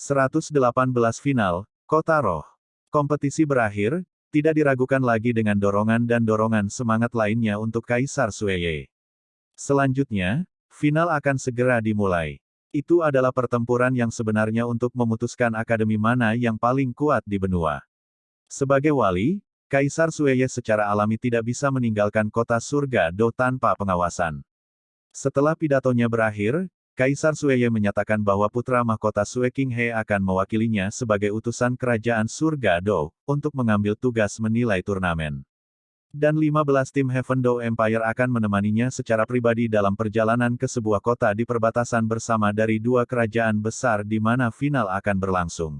118 Final, Kota Roh. Kompetisi berakhir, tidak diragukan lagi dengan dorongan dan dorongan semangat lainnya untuk Kaisar Sueye. Selanjutnya, final akan segera dimulai. Itu adalah pertempuran yang sebenarnya untuk memutuskan akademi mana yang paling kuat di benua. Sebagai wali, Kaisar Sueye secara alami tidak bisa meninggalkan kota surga Do tanpa pengawasan. Setelah pidatonya berakhir, Kaisar Sueye menyatakan bahwa putra mahkota Sue King He akan mewakilinya sebagai utusan kerajaan surga Do, untuk mengambil tugas menilai turnamen. Dan 15 tim Heaven Do Empire akan menemaninya secara pribadi dalam perjalanan ke sebuah kota di perbatasan bersama dari dua kerajaan besar di mana final akan berlangsung.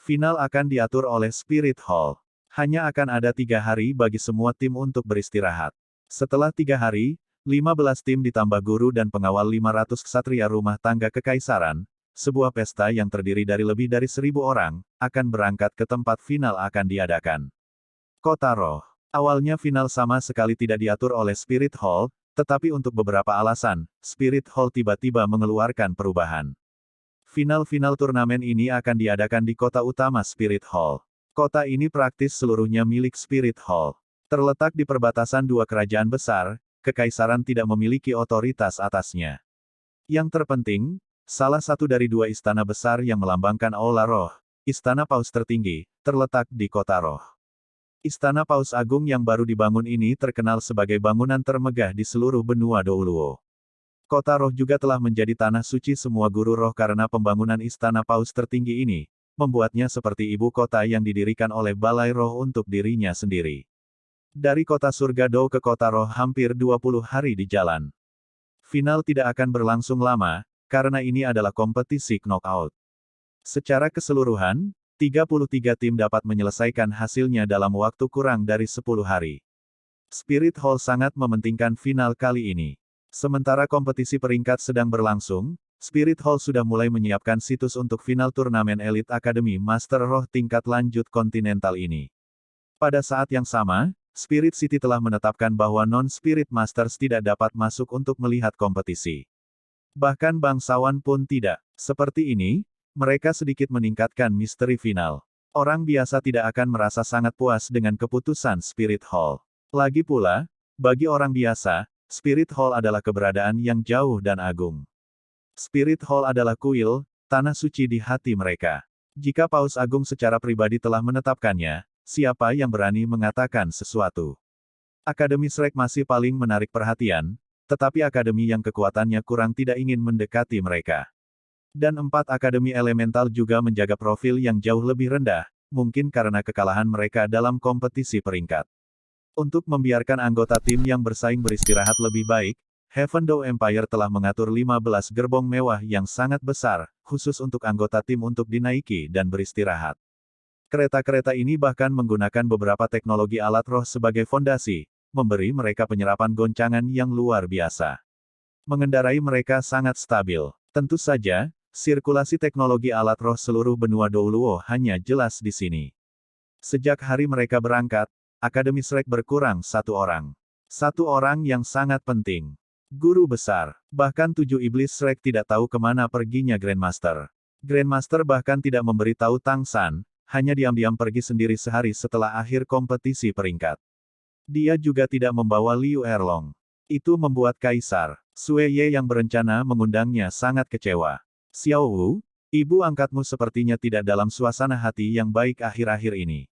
Final akan diatur oleh Spirit Hall. Hanya akan ada 3 hari bagi semua tim untuk beristirahat. Setelah 3 hari, 15 tim ditambah guru dan pengawal 500 ksatria rumah tangga kekaisaran, sebuah pesta yang terdiri dari lebih dari 1000 orang, akan berangkat ke tempat final akan diadakan. Kota Roh. Awalnya final sama sekali tidak diatur oleh Spirit Hall, tetapi untuk beberapa alasan, Spirit Hall tiba-tiba mengeluarkan perubahan. Final-final turnamen ini akan diadakan di kota utama Spirit Hall. Kota ini praktis seluruhnya milik Spirit Hall. Terletak di perbatasan dua kerajaan besar, kekaisaran tidak memiliki otoritas atasnya. Yang terpenting, salah satu dari dua istana besar yang melambangkan Aula Roh, Istana Paus tertinggi, terletak di kota Roh. Istana Paus Agung yang baru dibangun ini terkenal sebagai bangunan termegah di seluruh benua Douluo. Kota Roh juga telah menjadi tanah suci semua guru roh karena pembangunan Istana Paus tertinggi ini, membuatnya seperti ibu kota yang didirikan oleh Balai Roh untuk dirinya sendiri. Dari kota surga Do ke kota Roh hampir 20 hari di jalan. Final tidak akan berlangsung lama, karena ini adalah kompetisi knockout. Secara keseluruhan, 33 tim dapat menyelesaikan hasilnya dalam waktu kurang dari 10 hari. Spirit Hall sangat mementingkan final kali ini. Sementara kompetisi peringkat sedang berlangsung, Spirit Hall sudah mulai menyiapkan situs untuk final turnamen Elite Academy Master Roh tingkat lanjut kontinental ini. Pada saat yang sama, Spirit City telah menetapkan bahwa non-Spirit Masters tidak dapat masuk untuk melihat kompetisi. Bahkan bangsawan pun tidak. Seperti ini, mereka sedikit meningkatkan misteri final. Orang biasa tidak akan merasa sangat puas dengan keputusan Spirit Hall. Lagi pula, bagi orang biasa, Spirit Hall adalah keberadaan yang jauh dan agung. Spirit Hall adalah kuil, tanah suci di hati mereka. Jika Paus Agung secara pribadi telah menetapkannya, siapa yang berani mengatakan sesuatu? Akademi Shrek masih paling menarik perhatian, tetapi akademi yang kekuatannya kurang tidak ingin mendekati mereka. Dan 4 akademi elemental juga menjaga profil yang jauh lebih rendah, mungkin karena kekalahan mereka dalam kompetisi peringkat. Untuk membiarkan anggota tim yang bersaing beristirahat lebih baik, Heaven Do Empire telah mengatur 15 gerbong mewah yang sangat besar, khusus untuk anggota tim untuk dinaiki dan beristirahat. Kereta-kereta ini bahkan menggunakan beberapa teknologi alat roh sebagai fondasi, memberi mereka penyerapan goncangan yang luar biasa. Mengendarai mereka sangat stabil. Tentu saja, sirkulasi teknologi alat roh seluruh benua Douluo hanya jelas di sini. Sejak hari mereka berangkat, Akademi Shrek berkurang 1 orang. 1 orang yang sangat penting. Guru besar. Bahkan 7 iblis Shrek tidak tahu kemana perginya Grandmaster. Grandmaster bahkan tidak memberitahu Tang San, hanya diam-diam pergi sendiri sehari setelah akhir kompetisi peringkat. Dia juga tidak membawa Liu Erlong. Itu membuat Kaisar Sueye yang berencana mengundangnya sangat kecewa. Xiao Wu, ibu angkatmu sepertinya tidak dalam suasana hati yang baik akhir-akhir ini.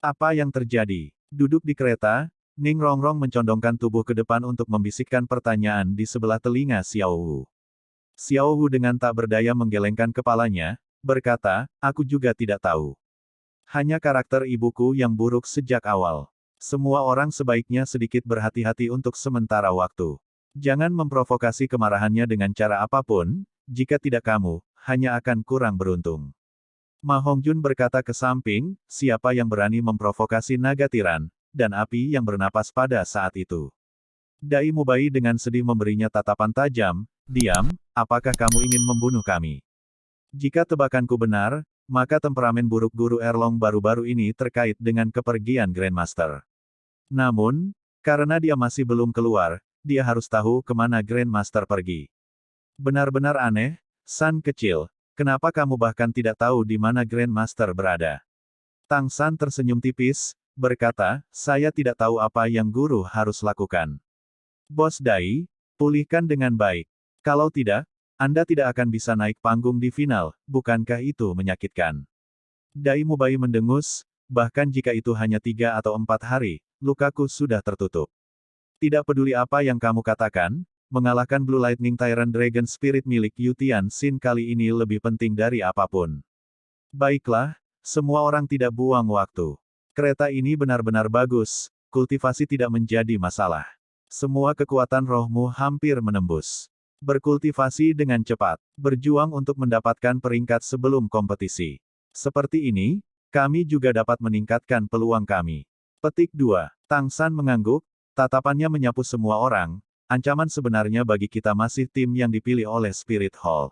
Apa yang terjadi? Duduk di kereta, Ning Rongrong mencondongkan tubuh ke depan untuk membisikkan pertanyaan di sebelah telinga Xiao Wu. Xiao Wu dengan tak berdaya menggelengkan kepalanya, berkata, aku juga tidak tahu. Hanya karakter ibuku yang buruk sejak awal. Semua orang sebaiknya sedikit berhati-hati untuk sementara waktu. Jangan memprovokasi kemarahannya dengan cara apapun, jika tidak kamu, hanya akan kurang beruntung. Ma Hongjun berkata ke samping, siapa yang berani memprovokasi naga tiran, dan api yang bernapas pada saat itu. Dai Mubai dengan sedih memberinya tatapan tajam, diam, apakah kamu ingin membunuh kami? Jika tebakanku benar, maka temperamen buruk Guru Erlong baru-baru ini terkait dengan kepergian Grandmaster. Namun, karena dia masih belum keluar, dia harus tahu kemana Grandmaster pergi. Benar-benar aneh, San kecil. Kenapa kamu bahkan tidak tahu di mana Grandmaster berada? Tang San tersenyum tipis, berkata, saya tidak tahu apa yang guru harus lakukan. Bos Dai, pulihkan dengan baik. Kalau tidak, Anda tidak akan bisa naik panggung di final, bukankah itu menyakitkan? Dai Mubai mendengus, bahkan jika itu hanya 3 atau 4 hari, lukaku sudah tertutup. Tidak peduli apa yang kamu katakan, mengalahkan Blue Lightning Tyrant Dragon Spirit milik Yu Tianxin kali ini lebih penting dari apapun. Baiklah, semua orang tidak buang waktu. Kereta ini benar-benar bagus, kultivasi tidak menjadi masalah. Semua kekuatan rohmu hampir menembus. Berkultivasi dengan cepat, berjuang untuk mendapatkan peringkat sebelum kompetisi. Seperti ini, kami juga dapat meningkatkan peluang kami. Petik 2. Tang San mengangguk, tatapannya menyapu semua orang. Ancaman sebenarnya bagi kita masih tim yang dipilih oleh Spirit Hall.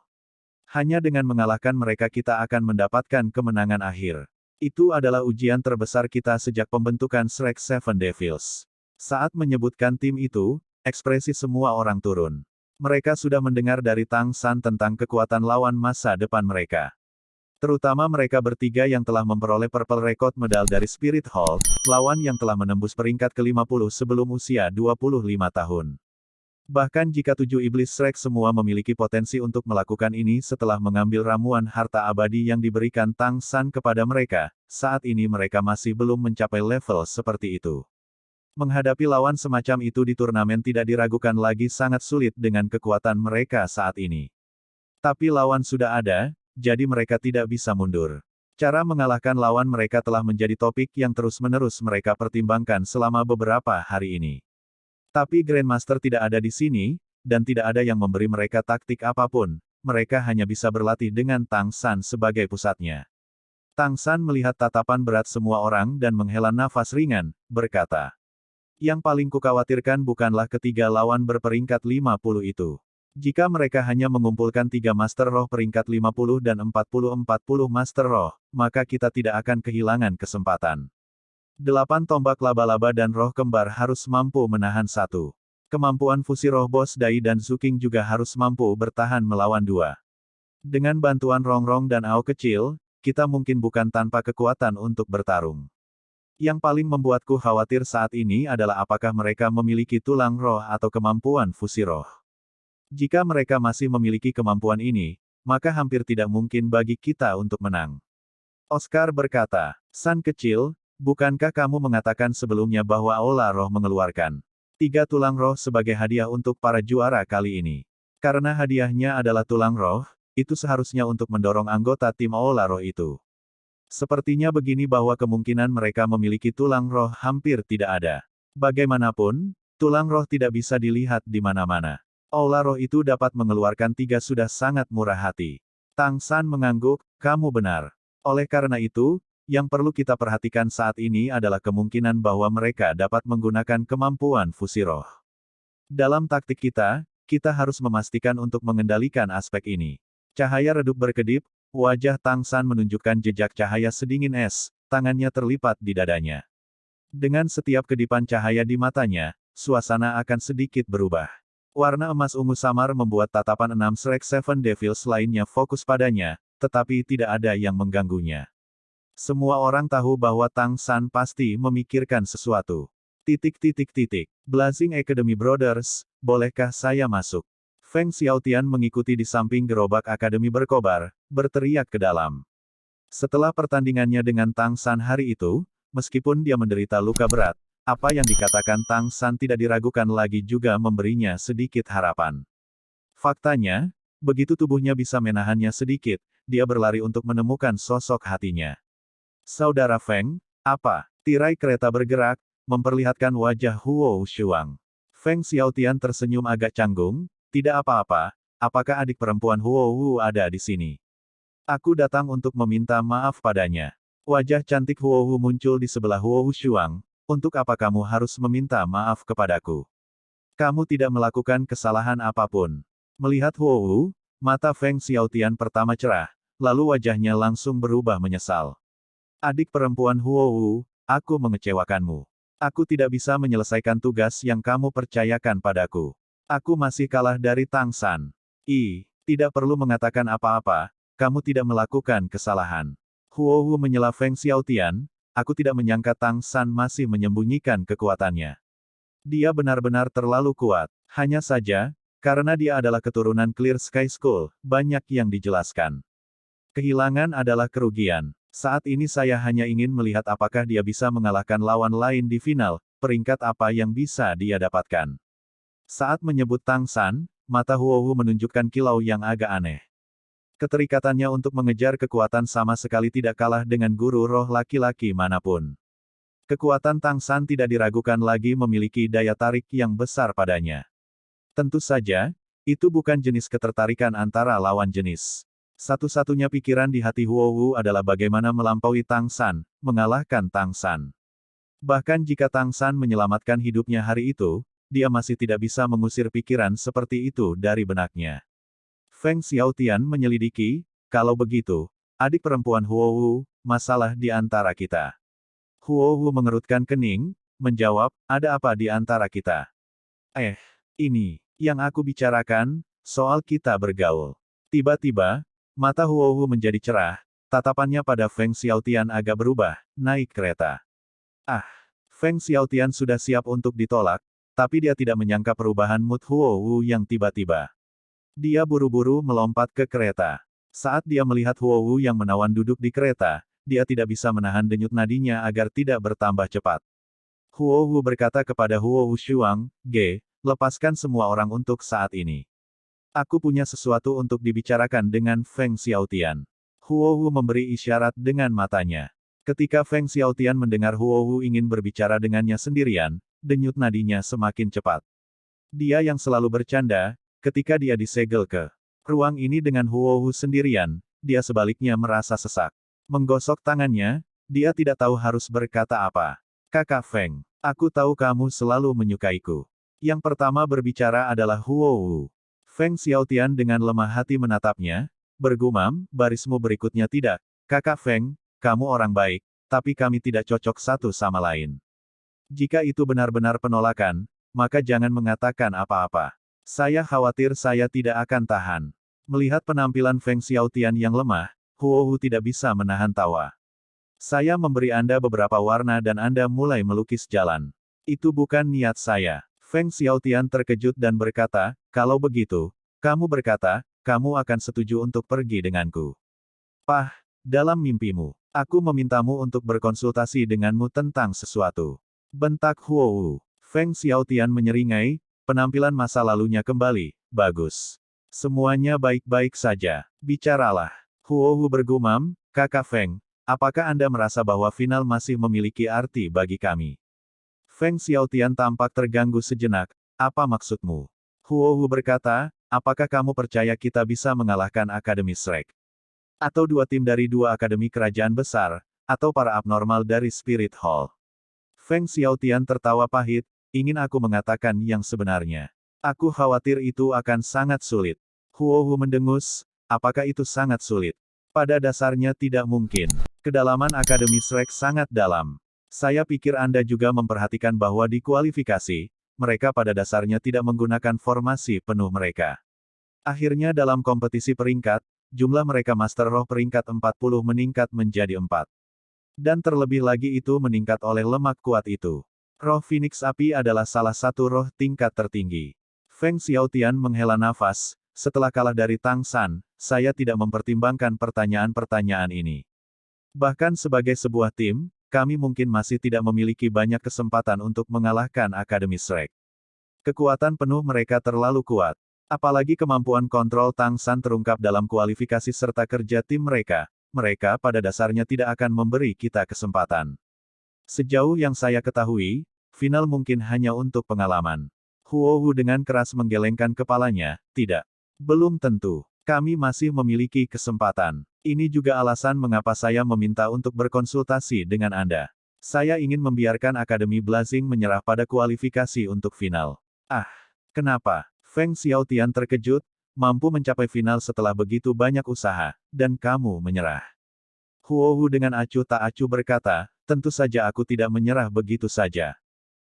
Hanya dengan mengalahkan mereka kita akan mendapatkan kemenangan akhir. Itu adalah ujian terbesar kita sejak pembentukan Shrek Seven Devils. Saat menyebutkan tim itu, ekspresi semua orang turun. Mereka sudah mendengar dari Tang San tentang kekuatan lawan masa depan mereka. Terutama mereka bertiga yang telah memperoleh Purple Record Medal dari Spirit Hall, lawan yang telah menembus peringkat ke-50 sebelum usia 25 tahun. Bahkan jika 7 iblis Shrek semua memiliki potensi untuk melakukan ini setelah mengambil ramuan harta abadi yang diberikan Tang San kepada mereka, saat ini mereka masih belum mencapai level seperti itu. Menghadapi lawan semacam itu di turnamen tidak diragukan lagi sangat sulit dengan kekuatan mereka saat ini. Tapi lawan sudah ada, jadi mereka tidak bisa mundur. Cara mengalahkan lawan mereka telah menjadi topik yang terus-menerus mereka pertimbangkan selama beberapa hari ini. Tapi Grandmaster tidak ada di sini, dan tidak ada yang memberi mereka taktik apapun, mereka hanya bisa berlatih dengan Tang San sebagai pusatnya. Tang San melihat tatapan berat semua orang dan menghela nafas ringan, berkata, yang paling kukhawatirkan bukanlah ketiga lawan berperingkat 50 itu. Jika mereka hanya mengumpulkan 3 Master Roh peringkat 50 dan 40-40 Master Roh, maka kita tidak akan kehilangan kesempatan. 8 tombak laba-laba dan roh kembar harus mampu menahan 1. Kemampuan fusi roh Bos Dai dan Zuking juga harus mampu bertahan melawan 2. Dengan bantuan Rongrong dan Ao kecil, kita mungkin bukan tanpa kekuatan untuk bertarung. Yang paling membuatku khawatir saat ini adalah apakah mereka memiliki tulang roh atau kemampuan fusi roh. Jika mereka masih memiliki kemampuan ini, maka hampir tidak mungkin bagi kita untuk menang. Oscar berkata, San kecil, bukankah kamu mengatakan sebelumnya bahwa Aula Roh mengeluarkan 3 tulang roh sebagai hadiah untuk para juara kali ini? Karena hadiahnya adalah tulang roh, itu seharusnya untuk mendorong anggota tim Aula Roh itu. Sepertinya begini bahwa kemungkinan mereka memiliki tulang roh hampir tidak ada. Bagaimanapun, tulang roh tidak bisa dilihat di mana-mana. Aula Roh itu dapat mengeluarkan 3 sudah sangat murah hati. Tang San mengangguk, kamu benar. Oleh karena itu, yang perlu kita perhatikan saat ini adalah kemungkinan bahwa mereka dapat menggunakan kemampuan fusi roh. Dalam taktik kita harus memastikan untuk mengendalikan aspek ini. Cahaya redup berkedip, wajah Tang San menunjukkan jejak cahaya sedingin es, tangannya terlipat di dadanya. Dengan setiap kedipan cahaya di matanya, suasana akan sedikit berubah. Warna emas ungu samar membuat tatapan 6 Shrek Seven Devils lainnya fokus padanya, tetapi tidak ada yang mengganggunya. Semua orang tahu bahwa Tang San pasti memikirkan sesuatu. Blazing Academy Brothers, bolehkah saya masuk? Feng Xiaotian mengikuti di samping gerobak akademi berkobar, berteriak ke dalam. Setelah pertandingannya dengan Tang San hari itu, meskipun dia menderita luka berat, apa yang dikatakan Tang San tidak diragukan lagi juga memberinya sedikit harapan. Faktanya, begitu tubuhnya bisa menahannya sedikit, dia berlari untuk menemukan sosok hatinya. Saudara Feng, apa? Tirai kereta bergerak, memperlihatkan wajah Huo Shuang. Feng Xiaotian tersenyum agak canggung, tidak apa-apa, apakah adik perempuan Huo Wu ada di sini? Aku datang untuk meminta maaf padanya. Wajah cantik Huo Wu muncul di sebelah Huo Shuang, untuk apa kamu harus meminta maaf kepadaku? Kamu tidak melakukan kesalahan apapun. Melihat Huo Wu, mata Feng Xiaotian pertama cerah, lalu wajahnya langsung berubah menyesal. Adik perempuan Huo Wu, aku mengecewakanmu. Aku tidak bisa menyelesaikan tugas yang kamu percayakan padaku. Aku masih kalah dari Tang San. Tidak perlu mengatakan apa-apa, kamu tidak melakukan kesalahan. Huo Wu menyela Feng Xiaotian, aku tidak menyangka Tang San masih menyembunyikan kekuatannya. Dia benar-benar terlalu kuat. Hanya saja, karena dia adalah keturunan Clear Sky School, banyak yang dijelaskan. Kehilangan adalah kerugian. Saat ini saya hanya ingin melihat apakah dia bisa mengalahkan lawan lain di final, peringkat apa yang bisa dia dapatkan. Saat menyebut Tang San, mata Huo Wu menunjukkan kilau yang agak aneh. Keterikatannya untuk mengejar kekuatan sama sekali tidak kalah dengan guru roh laki-laki manapun. Kekuatan Tang San tidak diragukan lagi memiliki daya tarik yang besar padanya. Tentu saja, itu bukan jenis ketertarikan antara lawan jenis. Satu-satunya pikiran di hati Huo Wu adalah bagaimana melampaui Tang San, mengalahkan Tang San. Bahkan jika Tang San menyelamatkan hidupnya hari itu, dia masih tidak bisa mengusir pikiran seperti itu dari benaknya. Feng Xiaotian menyelidiki, kalau begitu, adik perempuan Huo Wu, masalah di antara kita. Huo Wu mengerutkan kening, menjawab, ada apa di antara kita? Ini, yang aku bicarakan, soal kita bergaul. Tiba-tiba, mata Huo Wu menjadi cerah, tatapannya pada Feng Xiaotian agak berubah, naik kereta. Feng Xiaotian sudah siap untuk ditolak, tapi dia tidak menyangka perubahan mood Huo Wu yang tiba-tiba. Dia buru-buru melompat ke kereta. Saat dia melihat Huo Wu yang menawan duduk di kereta, dia tidak bisa menahan denyut nadinya agar tidak bertambah cepat. Huo Wu berkata kepada Huo Wu Shuang, lepaskan semua orang untuk saat ini. Aku punya sesuatu untuk dibicarakan dengan Feng Xiaotian. Huo Wu memberi isyarat dengan matanya. Ketika Feng Xiaotian mendengar Huo Wu ingin berbicara dengannya sendirian, denyut nadinya semakin cepat. Dia yang selalu bercanda, ketika dia disegel ke ruang ini dengan Huo Wu sendirian, dia sebaliknya merasa sesak. Menggosok tangannya, dia tidak tahu harus berkata apa. Kakak Feng, aku tahu kamu selalu menyukaiku. Yang pertama berbicara adalah Huo Wu. Feng Xiaotian dengan lemah hati menatapnya, bergumam, barismu berikutnya tidak. Kakak Feng, kamu orang baik, tapi kami tidak cocok satu sama lain. Jika itu benar-benar penolakan, maka jangan mengatakan apa-apa. Saya khawatir saya tidak akan tahan. Melihat penampilan Feng Xiaotian yang lemah, Huo Wu tidak bisa menahan tawa. Saya memberi Anda beberapa warna dan Anda mulai melukis jalan. Itu bukan niat saya. Feng Xiaotian terkejut dan berkata, kalau begitu, kamu berkata, kamu akan setuju untuk pergi denganku. Dalam mimpimu, aku memintamu untuk berkonsultasi denganmu tentang sesuatu. Bentak Huo Wu. Feng Xiaotian menyeringai, penampilan masa lalunya kembali, bagus. Semuanya baik-baik saja. Bicaralah. Huo Wu bergumam, Kakak Feng, apakah Anda merasa bahwa final masih memiliki arti bagi kami? Feng Xiaotian tampak terganggu sejenak, apa maksudmu? Huo Wu berkata, apakah kamu percaya kita bisa mengalahkan Akademi Shrek? Atau dua tim dari dua akademi kerajaan besar, atau para abnormal dari Spirit Hall? Feng Xiaotian tertawa pahit, ingin aku mengatakan yang sebenarnya. Aku khawatir itu akan sangat sulit. Huo Wu mendengus, apakah itu sangat sulit? Pada dasarnya tidak mungkin. Kedalaman Akademi Shrek sangat dalam. Saya pikir Anda juga memperhatikan bahwa di kualifikasi, mereka pada dasarnya tidak menggunakan formasi penuh mereka. Akhirnya dalam kompetisi peringkat, jumlah mereka Master Roh peringkat 40 meningkat menjadi 4. Dan terlebih lagi itu meningkat oleh lemak kuat itu. Roh Phoenix Api adalah salah satu roh tingkat tertinggi. Feng Xiaotian menghela nafas, setelah kalah dari Tang San, saya tidak mempertimbangkan pertanyaan-pertanyaan ini. Bahkan sebagai sebuah tim, kami mungkin masih tidak memiliki banyak kesempatan untuk mengalahkan Akademi Shrek. Kekuatan penuh mereka terlalu kuat. Apalagi kemampuan kontrol Tang San terungkap dalam kualifikasi serta kerja tim mereka. Mereka pada dasarnya tidak akan memberi kita kesempatan. Sejauh yang saya ketahui, final mungkin hanya untuk pengalaman. Huo Wu dengan keras menggelengkan kepalanya, tidak. Belum tentu. Kami masih memiliki kesempatan. Ini juga alasan mengapa saya meminta untuk berkonsultasi dengan Anda. Saya ingin membiarkan Akademi Blazing menyerah pada kualifikasi untuk final. Kenapa? Feng Xiaotian terkejut, mampu mencapai final setelah begitu banyak usaha, dan kamu menyerah. Huo Wu dengan acuh tak acuh berkata, tentu saja aku tidak menyerah begitu saja.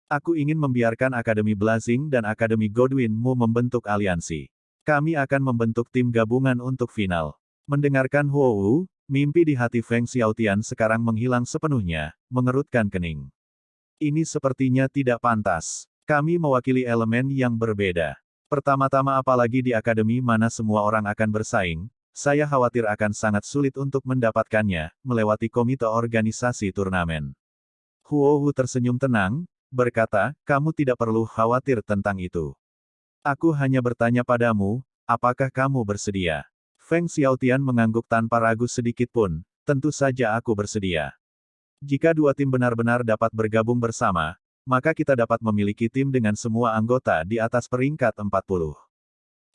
Aku ingin membiarkan Akademi Blazing dan Akademi Godwin-mu membentuk aliansi. Kami akan membentuk tim gabungan untuk final. Mendengarkan Huowu, mimpi di hati Feng Xiaotian sekarang menghilang sepenuhnya, mengerutkan kening. Ini sepertinya tidak pantas. Kami mewakili elemen yang berbeda. Pertama-tama apalagi di akademi mana semua orang akan bersaing, saya khawatir akan sangat sulit untuk mendapatkannya, melewati komite organisasi turnamen. Huowu tersenyum tenang, berkata, kamu tidak perlu khawatir tentang itu. Aku hanya bertanya padamu, apakah kamu bersedia? Feng Xiaotian mengangguk tanpa ragu sedikit pun, tentu saja aku bersedia. Jika dua tim benar-benar dapat bergabung bersama, maka kita dapat memiliki tim dengan semua anggota di atas peringkat 40.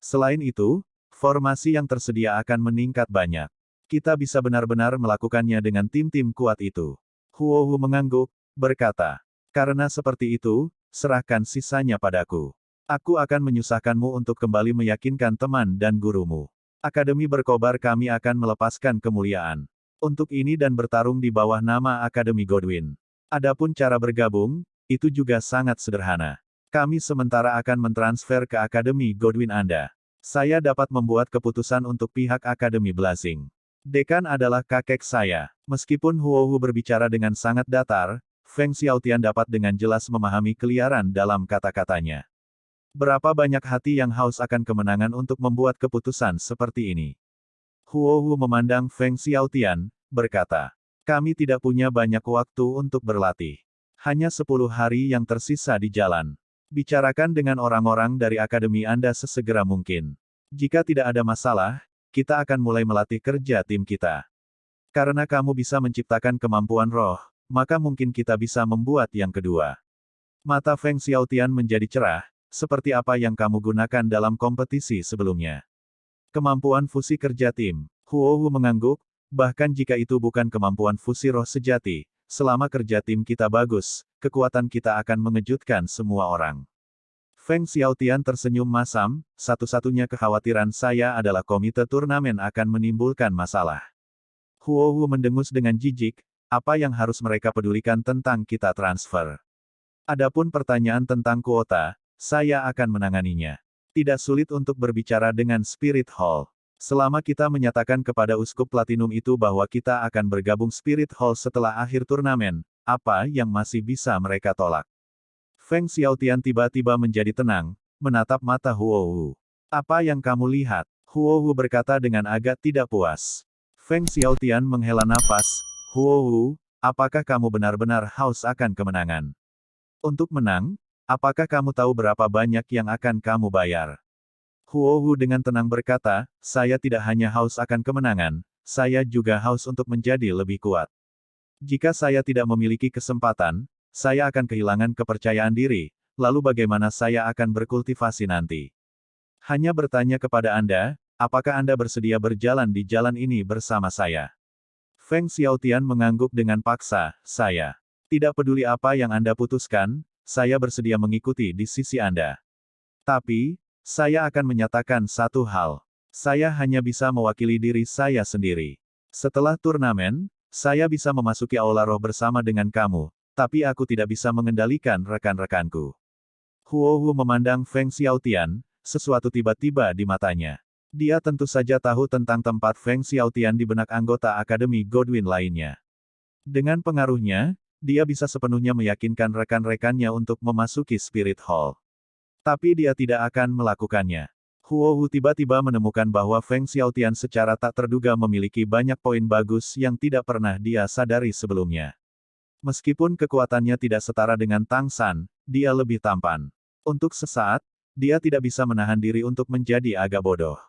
Selain itu, formasi yang tersedia akan meningkat banyak. Kita bisa benar-benar melakukannya dengan tim-tim kuat itu. Huowu mengangguk, berkata, karena seperti itu, serahkan sisanya padaku. Aku akan menyusahkanmu untuk kembali meyakinkan teman dan gurumu. Akademi berkobar kami akan melepaskan kemuliaan. Untuk ini dan bertarung di bawah nama Akademi Godwin. Adapun cara bergabung, itu juga sangat sederhana. Kami sementara akan mentransfer ke Akademi Godwin Anda. Saya dapat membuat keputusan untuk pihak Akademi Blazing. Dekan adalah kakek saya. Meskipun Huowu berbicara dengan sangat datar, Feng Xiaotian dapat dengan jelas memahami keliaran dalam kata-katanya. Berapa banyak hati yang haus akan kemenangan untuk membuat keputusan seperti ini. Huowu memandang Feng Xiaotian, berkata, kami tidak punya banyak waktu untuk berlatih. Hanya 10 hari yang tersisa di jalan. Bicarakan dengan orang-orang dari akademi Anda sesegera mungkin. Jika tidak ada masalah, kita akan mulai melatih kerja tim kita. Karena kamu bisa menciptakan kemampuan roh, maka mungkin kita bisa membuat yang kedua. Mata Feng Xiaotian menjadi cerah, seperti apa yang kamu gunakan dalam kompetisi sebelumnya. Kemampuan fusi kerja tim. Huowu mengangguk, bahkan jika itu bukan kemampuan fusi roh sejati, selama kerja tim kita bagus, kekuatan kita akan mengejutkan semua orang. Feng Xiaotian tersenyum masam, satu-satunya kekhawatiran saya adalah komite turnamen akan menimbulkan masalah. Huowu mendengus dengan jijik, apa yang harus mereka pedulikan tentang kita transfer. Adapun pertanyaan tentang kuota, saya akan menanganinya. Tidak sulit untuk berbicara dengan Spirit Hall. Selama kita menyatakan kepada Uskup Platinum itu bahwa kita akan bergabung Spirit Hall setelah akhir turnamen, apa yang masih bisa mereka tolak? Feng Xiaotian tiba-tiba menjadi tenang, menatap mata Huowu. Apa yang kamu lihat? Huowu berkata dengan agak tidak puas. Feng Xiaotian menghela nafas, Huowu, apakah kamu benar-benar haus akan kemenangan? Untuk menang, apakah kamu tahu berapa banyak yang akan kamu bayar? Huowu dengan tenang berkata, saya tidak hanya haus akan kemenangan, saya juga haus untuk menjadi lebih kuat. Jika saya tidak memiliki kesempatan, saya akan kehilangan kepercayaan diri, lalu bagaimana saya akan berkultivasi nanti? Hanya bertanya kepada Anda, apakah Anda bersedia berjalan di jalan ini bersama saya? Feng Xiaotian mengangguk dengan paksa, saya. Tidak peduli apa yang Anda putuskan, saya bersedia mengikuti di sisi Anda. Tapi, saya akan menyatakan satu hal. Saya hanya bisa mewakili diri saya sendiri. Setelah turnamen, saya bisa memasuki aula roh bersama dengan kamu, tapi aku tidak bisa mengendalikan rekan-rekanku. Huowu memandang Feng Xiaotian, sesuatu tiba-tiba di matanya. Dia tentu saja tahu tentang tempat Feng Xiaotian di benak anggota Akademi Godwin lainnya. Dengan pengaruhnya, dia bisa sepenuhnya meyakinkan rekan-rekannya untuk memasuki Spirit Hall. Tapi dia tidak akan melakukannya. Huowu tiba-tiba menemukan bahwa Feng Xiaotian secara tak terduga memiliki banyak poin bagus yang tidak pernah dia sadari sebelumnya. Meskipun kekuatannya tidak setara dengan Tang San, dia lebih tampan. Untuk sesaat, dia tidak bisa menahan diri untuk menjadi agak bodoh.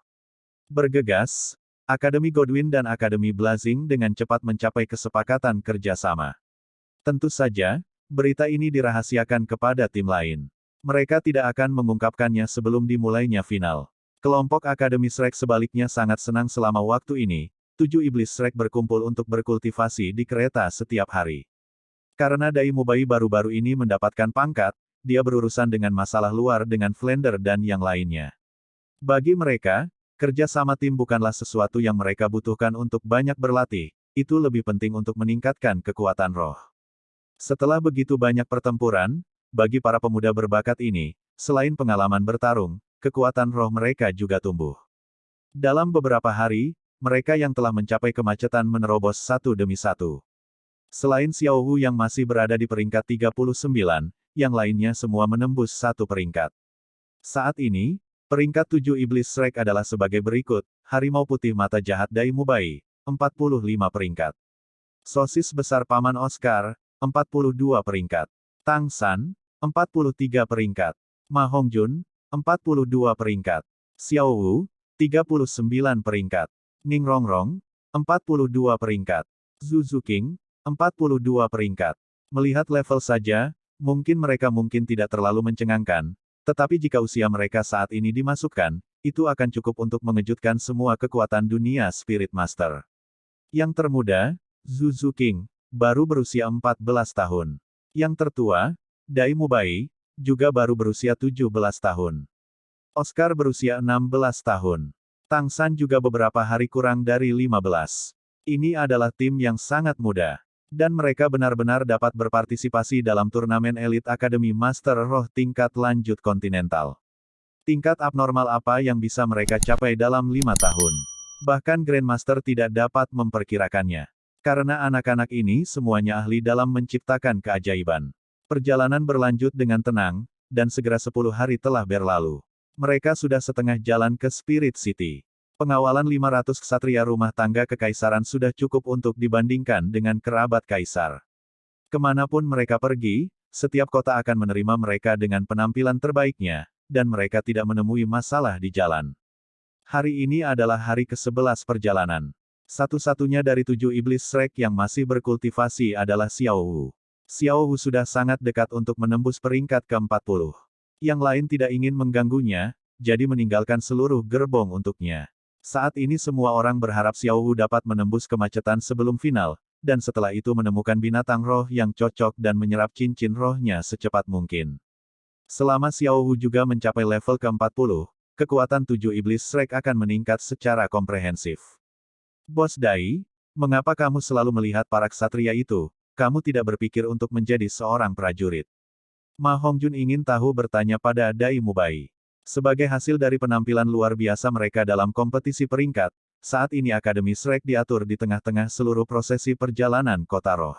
Bergegas, Akademi Godwin dan Akademi Blazing dengan cepat mencapai kesepakatan kerjasama. Tentu saja, berita ini dirahasiakan kepada tim lain. Mereka tidak akan mengungkapkannya sebelum dimulainya final. Kelompok Akademi Shrek sebaliknya sangat senang selama waktu ini, 7 iblis Shrek berkumpul untuk berkultivasi di kereta setiap hari. Karena Dai Mubai baru-baru ini mendapatkan pangkat, dia berurusan dengan masalah luar dengan Flander dan yang lainnya. Bagi mereka, kerja sama tim bukanlah sesuatu yang mereka butuhkan untuk banyak berlatih, itu lebih penting untuk meningkatkan kekuatan roh. Setelah begitu banyak pertempuran, bagi para pemuda berbakat ini, selain pengalaman bertarung, kekuatan roh mereka juga tumbuh. Dalam beberapa hari, mereka yang telah mencapai kemacetan menerobos satu demi satu. Selain Xiao Wu yang masih berada di peringkat 39, yang lainnya semua menembus satu peringkat. Saat ini, peringkat 7 Iblis Shrek adalah sebagai berikut, Harimau Putih Mata Jahat Dai Mubai, 45 peringkat. Sosis Besar Paman Oscar, 42 peringkat. Tang San, 43 peringkat. Ma Hongjun, 42 peringkat. Xiao Wu, 39 peringkat. Ning Rongrong, 42 peringkat. Zhu Zuqing, 42 peringkat. Melihat level saja, mungkin mereka tidak terlalu mencengangkan, tetapi jika usia mereka saat ini dimasukkan, itu akan cukup untuk mengejutkan semua kekuatan dunia Spirit Master. Yang termuda, Zhu Zuqing, baru berusia 14 tahun. Yang tertua, Dai Mubai, juga baru berusia 17 tahun. Oscar berusia 16 tahun. Tang San juga beberapa hari kurang dari 15. Ini adalah tim yang sangat muda. Dan mereka benar-benar dapat berpartisipasi dalam turnamen elit Akademi Master Roh tingkat lanjut kontinental. Tingkat abnormal apa yang bisa mereka capai dalam 5 tahun? Bahkan Grandmaster tidak dapat memperkirakannya. Karena anak-anak ini semuanya ahli dalam menciptakan keajaiban. Perjalanan berlanjut dengan tenang, dan segera 10 hari telah berlalu. Mereka sudah setengah jalan ke Spirit City. Pengawalan 500 ksatria rumah tangga kekaisaran sudah cukup untuk dibandingkan dengan kerabat kaisar. Kemanapun mereka pergi, setiap kota akan menerima mereka dengan penampilan terbaiknya, dan mereka tidak menemui masalah di jalan. Hari ini adalah hari ke-11 perjalanan. Satu-satunya dari 7 iblis Shrek yang masih berkultivasi adalah Xiao Wu. Xiao Wu sudah sangat dekat untuk menembus peringkat ke-40. Yang lain tidak ingin mengganggunya, jadi meninggalkan seluruh gerbong untuknya. Saat ini semua orang berharap Xiao Wu dapat menembus kemacetan sebelum final, dan setelah itu menemukan binatang roh yang cocok dan menyerap cincin rohnya secepat mungkin. Selama Xiao Wu juga mencapai level ke-40, kekuatan 7 iblis Shrek akan meningkat secara komprehensif. Bos Dai, mengapa kamu selalu melihat para ksatria itu? Kamu tidak berpikir untuk menjadi seorang prajurit? Ma Hongjun ingin tahu bertanya pada Dai Mubai. Sebagai hasil dari penampilan luar biasa mereka dalam kompetisi peringkat, saat ini Akademi Shrek diatur di tengah-tengah seluruh prosesi perjalanan kota roh.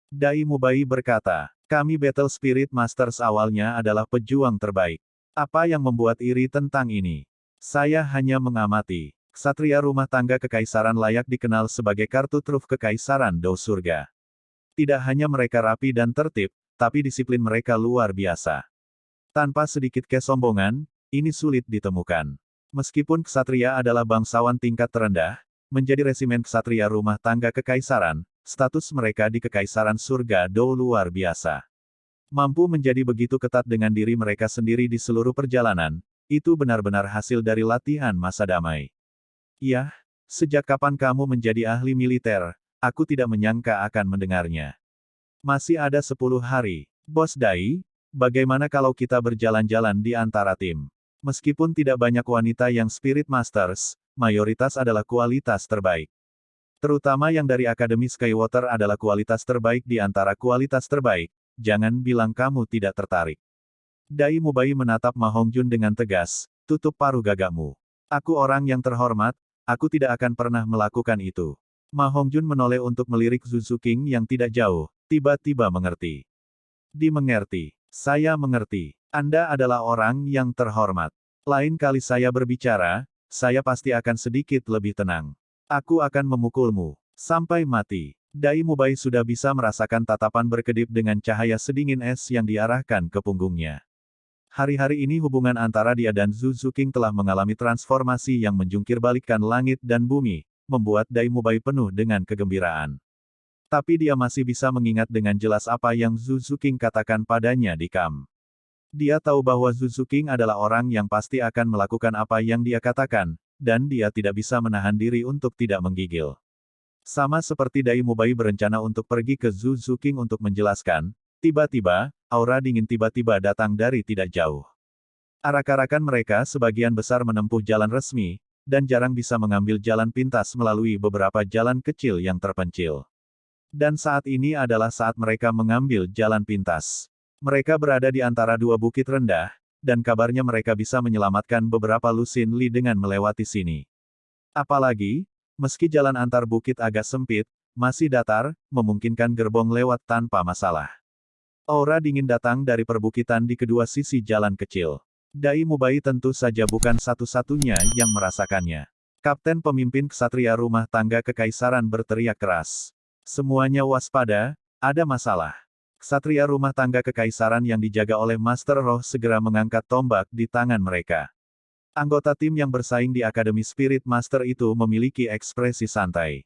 Dai Mubai berkata, kami Battle Spirit Masters awalnya adalah pejuang terbaik. Apa yang membuat iri tentang ini? Saya hanya mengamati. Ksatria rumah tangga kekaisaran layak dikenal sebagai kartu truf kekaisaran Dao Surga. Tidak hanya mereka rapi dan tertib, tapi disiplin mereka luar biasa. Tanpa sedikit kesombongan, ini sulit ditemukan. Meskipun ksatria adalah bangsawan tingkat terendah, menjadi resimen ksatria rumah tangga kekaisaran, status mereka di kekaisaran surga Dao luar biasa. Mampu menjadi begitu ketat dengan diri mereka sendiri di seluruh perjalanan, itu benar-benar hasil dari latihan masa damai. Yah, sejak kapan kamu menjadi ahli militer? Aku tidak menyangka akan mendengarnya. Masih ada 10 hari. Bos Dai, bagaimana kalau kita berjalan-jalan di antara tim? Meskipun tidak banyak wanita yang Spirit Masters, mayoritas adalah kualitas terbaik. Terutama yang dari Akademi Skywater adalah kualitas terbaik di antara kualitas terbaik, jangan bilang kamu tidak tertarik. Dai Mubai menatap Ma Hongjun dengan tegas, tutup paruh gagamu. Aku orang yang terhormat, aku tidak akan pernah melakukan itu. Ma Hongjun menoleh untuk melirik Zhu Zuqing yang tidak jauh, tiba-tiba mengerti. Dimengerti. Saya mengerti. Anda adalah orang yang terhormat. Lain kali saya berbicara, saya pasti akan sedikit lebih tenang. Aku akan memukulmu. Sampai mati. Dai Mubai sudah bisa merasakan tatapan berkedip dengan cahaya sedingin es yang diarahkan ke punggungnya. Hari-hari ini hubungan antara dia dan Zhu Zuqing telah mengalami transformasi yang menjungkirbalikkan langit dan bumi, membuat Dai Mubai penuh dengan kegembiraan. Tapi dia masih bisa mengingat dengan jelas apa yang Zhu Zuqing katakan padanya di kamp. Dia tahu bahwa Zhu Zuqing adalah orang yang pasti akan melakukan apa yang dia katakan, dan dia tidak bisa menahan diri untuk tidak menggigil. Sama seperti Dai Mubai berencana untuk pergi ke Zhu Zuqing untuk menjelaskan, tiba-tiba, aura dingin tiba-tiba datang dari tidak jauh. Arak-arakan mereka sebagian besar menempuh jalan resmi, dan jarang bisa mengambil jalan pintas melalui beberapa jalan kecil yang terpencil. Dan saat ini adalah saat mereka mengambil jalan pintas. Mereka berada di antara dua bukit rendah, dan kabarnya mereka bisa menyelamatkan beberapa lusin li dengan melewati sini. Apalagi, Meski jalan antar bukit agak sempit, masih datar, memungkinkan gerbong lewat tanpa masalah. Aura dingin datang dari perbukitan di kedua sisi jalan kecil. Dai Mubai tentu saja bukan satu-satunya yang merasakannya. Kapten pemimpin ksatria rumah tangga kekaisaran berteriak keras. Semuanya waspada, ada masalah. Ksatria rumah tangga kekaisaran yang dijaga oleh Master Roh segera mengangkat tombak di tangan mereka. Anggota tim yang bersaing di Akademi Spirit Master itu memiliki ekspresi santai.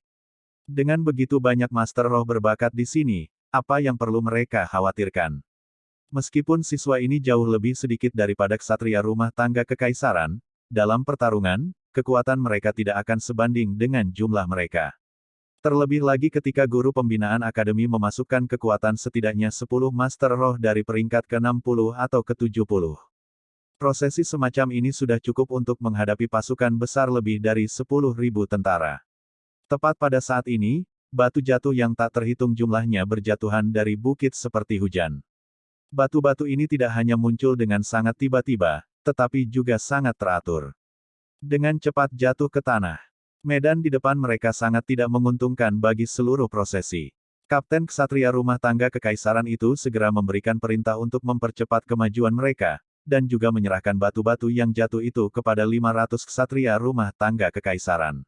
Dengan begitu banyak Master Roh berbakat di sini, apa yang perlu mereka khawatirkan? Meskipun siswa ini jauh lebih sedikit daripada ksatria rumah tangga kekaisaran, dalam pertarungan, kekuatan mereka tidak akan sebanding dengan jumlah mereka. Terlebih lagi ketika guru pembinaan akademi memasukkan kekuatan setidaknya 10 Master Roh dari peringkat ke-60 atau ke-70. Prosesi semacam ini sudah cukup untuk menghadapi pasukan besar lebih dari 10.000 tentara. Tepat pada saat ini, batu jatuh yang tak terhitung jumlahnya berjatuhan dari bukit seperti hujan. Batu-batu ini tidak hanya muncul dengan sangat tiba-tiba, tetapi juga sangat teratur. Dengan cepat jatuh ke tanah. Medan di depan mereka sangat tidak menguntungkan bagi seluruh prosesi. Kapten ksatria rumah tangga kekaisaran itu segera memberikan perintah untuk mempercepat kemajuan mereka, dan juga menyerahkan batu-batu yang jatuh itu kepada 500 ksatria rumah tangga kekaisaran.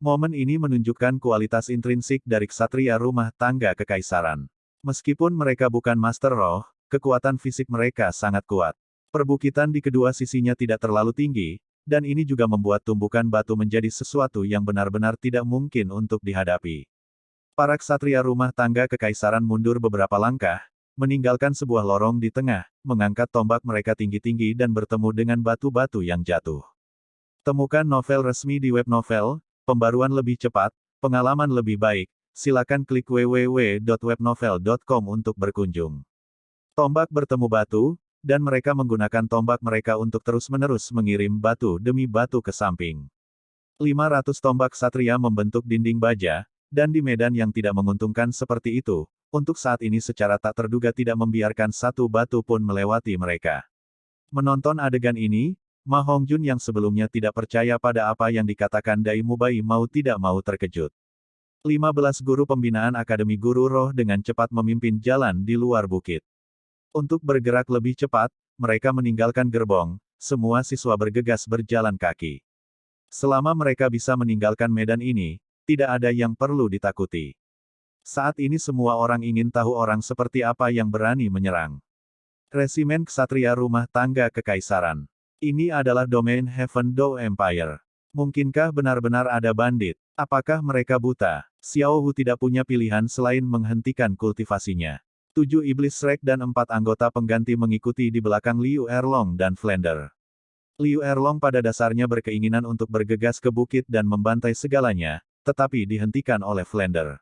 Momen ini menunjukkan kualitas intrinsik dari ksatria rumah tangga kekaisaran. Meskipun mereka bukan Master Roh, kekuatan fisik mereka sangat kuat. Perbukitan di kedua sisinya tidak terlalu tinggi, dan ini juga membuat tumbukan batu menjadi sesuatu yang benar-benar tidak mungkin untuk dihadapi. Para ksatria rumah tangga kekaisaran mundur beberapa langkah, meninggalkan sebuah lorong di tengah, mengangkat tombak mereka tinggi-tinggi dan bertemu dengan batu-batu yang jatuh. Temukan novel resmi di web novel, pembaruan lebih cepat, pengalaman lebih baik, silakan klik www.webnovel.com untuk berkunjung. Tombak bertemu batu, dan mereka menggunakan tombak mereka untuk terus-menerus mengirim batu demi batu ke samping. 500 tombak ksatria membentuk dinding baja, dan di medan yang tidak menguntungkan seperti itu, untuk saat ini secara tak terduga tidak membiarkan satu batu pun melewati mereka. Menonton adegan ini, Ma Hongjun yang sebelumnya tidak percaya pada apa yang dikatakan Dai Mubai mau tidak mau terkejut. 15 guru pembinaan Akademi Guru Roh dengan cepat memimpin jalan di luar bukit. Untuk bergerak lebih cepat, mereka meninggalkan gerbong, semua siswa bergegas berjalan kaki. Selama mereka bisa meninggalkan medan ini, tidak ada yang perlu ditakuti. Saat ini semua orang ingin tahu orang seperti apa yang berani menyerang. Resimen Ksatria Rumah Tangga Kekaisaran. Ini adalah domain Heaven Door Empire. Mungkinkah benar-benar ada bandit? Apakah mereka buta? Xiao Hu tidak punya pilihan selain menghentikan kultivasinya. 7 iblis Shrek dan 4 anggota pengganti mengikuti di belakang Liu Erlong dan Flender. Liu Erlong pada dasarnya berkeinginan untuk bergegas ke bukit dan membantai segalanya, tetapi dihentikan oleh Flender.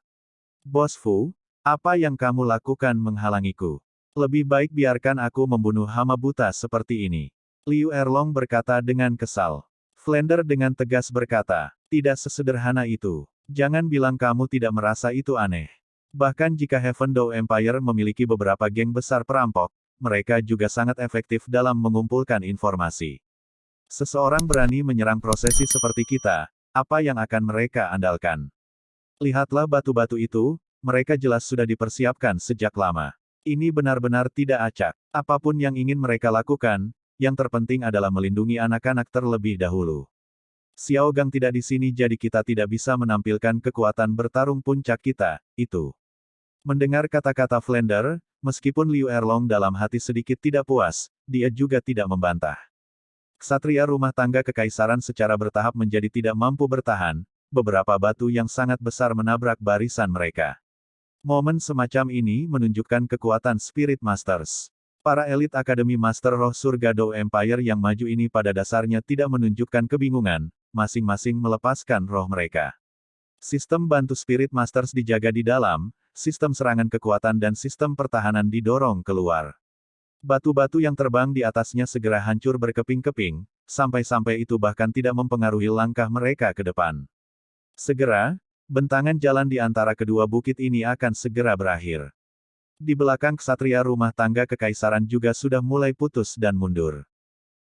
Bos Fu, apa yang kamu lakukan menghalangiku? Lebih baik biarkan aku membunuh hama buta seperti ini. Liu Erlong berkata dengan kesal. Flender dengan tegas berkata, tidak sesederhana itu. Jangan bilang kamu tidak merasa itu aneh. Bahkan jika Heaven Door Empire memiliki beberapa geng besar perampok, mereka juga sangat efektif dalam mengumpulkan informasi. Seseorang berani menyerang prosesi seperti kita, apa yang akan mereka andalkan? Lihatlah batu-batu itu, mereka jelas sudah dipersiapkan sejak lama. Ini benar-benar tidak acak. Apapun yang ingin mereka lakukan, yang terpenting adalah melindungi anak-anak terlebih dahulu. Xiao Gang tidak di sini jadi kita tidak bisa menampilkan kekuatan bertarung puncak kita, itu. Mendengar kata-kata Flender, meskipun Liu Erlong dalam hati sedikit tidak puas, dia juga tidak membantah. Ksatria rumah tangga kekaisaran secara bertahap menjadi tidak mampu bertahan, beberapa batu yang sangat besar menabrak barisan mereka. Momen semacam ini menunjukkan kekuatan Spirit Masters. Para elit Akademi Master Roh Surga Do Empire yang maju ini pada dasarnya tidak menunjukkan kebingungan, masing-masing melepaskan roh mereka. Sistem bantu Spirit Masters dijaga di dalam, sistem serangan kekuatan dan sistem pertahanan didorong keluar. Batu-batu yang terbang di atasnya segera hancur berkeping-keping, sampai-sampai itu bahkan tidak mempengaruhi langkah mereka ke depan. Segera, bentangan jalan di antara kedua bukit ini akan segera berakhir. Di belakang ksatria rumah tangga kekaisaran juga sudah mulai putus dan mundur.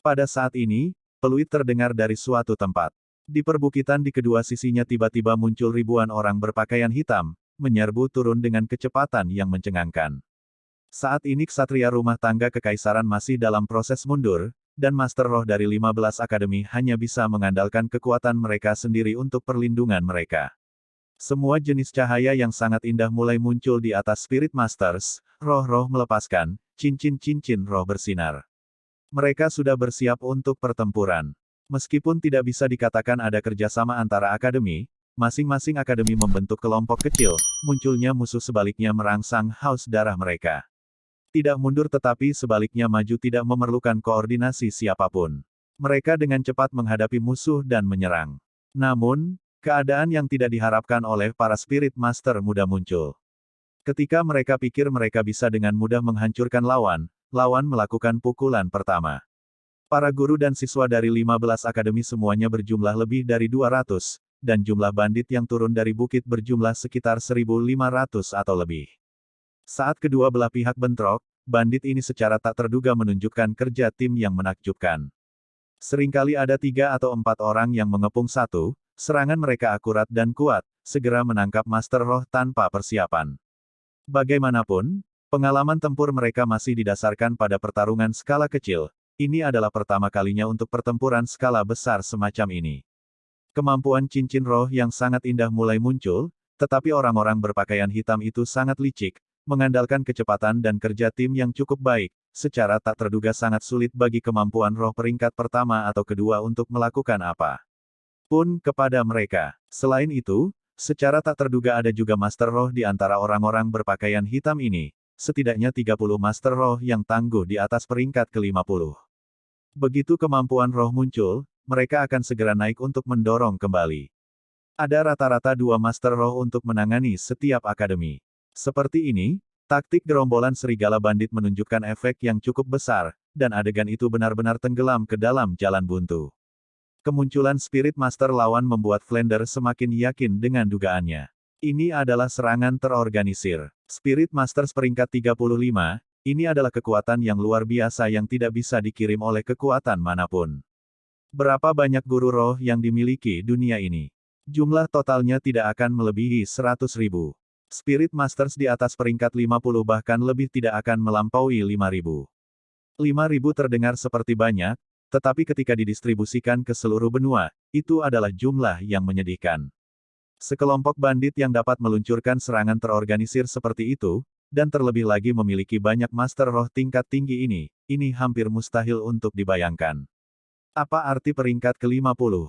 Pada saat ini, peluit terdengar dari suatu tempat. Di perbukitan di kedua sisinya tiba-tiba muncul ribuan orang berpakaian hitam, menyerbu turun dengan kecepatan yang mencengangkan. Saat ini ksatria rumah tangga kekaisaran masih dalam proses mundur, dan Master Roh dari 15 Akademi hanya bisa mengandalkan kekuatan mereka sendiri untuk perlindungan mereka. Semua jenis cahaya yang sangat indah mulai muncul di atas Spirit Masters, roh-roh melepaskan, cincin-cincin roh bersinar. Mereka sudah bersiap untuk pertempuran. Meskipun tidak bisa dikatakan ada kerjasama antara akademi, masing-masing akademi membentuk kelompok kecil, munculnya musuh sebaliknya merangsang haus darah mereka. Tidak mundur tetapi sebaliknya maju tidak memerlukan koordinasi siapapun. Mereka dengan cepat menghadapi musuh dan menyerang. Namun, keadaan yang tidak diharapkan oleh para Spirit Master muda muncul. Ketika mereka pikir mereka bisa dengan mudah menghancurkan lawan, lawan melakukan pukulan pertama. Para guru dan siswa dari 15 akademi semuanya berjumlah lebih dari 200, dan jumlah bandit yang turun dari bukit berjumlah sekitar 1.500 atau lebih. Saat kedua belah pihak bentrok, bandit ini secara tak terduga menunjukkan kerja tim yang menakjubkan. Seringkali ada 3 atau 4 orang yang mengepung satu, serangan mereka akurat dan kuat, segera menangkap Master Roh tanpa persiapan. Bagaimanapun, pengalaman tempur mereka masih didasarkan pada pertarungan skala kecil. Ini adalah pertama kalinya untuk pertempuran skala besar semacam ini. Kemampuan cincin roh yang sangat indah mulai muncul, tetapi orang-orang berpakaian hitam itu sangat licik, mengandalkan kecepatan dan kerja tim yang cukup baik, secara tak terduga sangat sulit bagi kemampuan roh peringkat pertama atau kedua untuk melakukan apa pun kepada mereka. Selain itu, secara tak terduga ada juga Master Roh di antara orang-orang berpakaian hitam ini, setidaknya 30 Master Roh yang tangguh di atas peringkat ke-50. Begitu kemampuan roh muncul, mereka akan segera naik untuk mendorong kembali. Ada rata-rata 2 Master Roh untuk menangani setiap akademi. Seperti ini, taktik gerombolan serigala bandit menunjukkan efek yang cukup besar, dan adegan itu benar-benar tenggelam ke dalam jalan buntu. Kemunculan Spirit Master lawan membuat Flander semakin yakin dengan dugaannya. Ini adalah serangan terorganisir. Spirit Masters peringkat 35, ini adalah kekuatan yang luar biasa yang tidak bisa dikirim oleh kekuatan manapun. Berapa banyak guru roh yang dimiliki dunia ini? Jumlah totalnya tidak akan melebihi 100.000. Spirit Masters di atas peringkat 50 bahkan lebih tidak akan melampaui 5.000. 5.000 terdengar seperti banyak, tetapi ketika didistribusikan ke seluruh benua, itu adalah jumlah yang menyedihkan. Sekelompok bandit yang dapat meluncurkan serangan terorganisir seperti itu, dan terlebih lagi memiliki banyak Master Roh tingkat tinggi ini hampir mustahil untuk dibayangkan. Apa arti peringkat ke-50?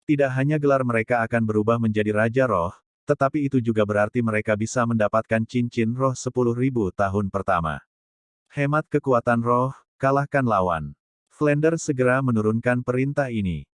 Tidak hanya gelar mereka akan berubah menjadi Raja Roh, tetapi itu juga berarti mereka bisa mendapatkan cincin roh 10.000 tahun pertama. Hemat kekuatan roh, kalahkan lawan. Flander segera menurunkan perintah ini.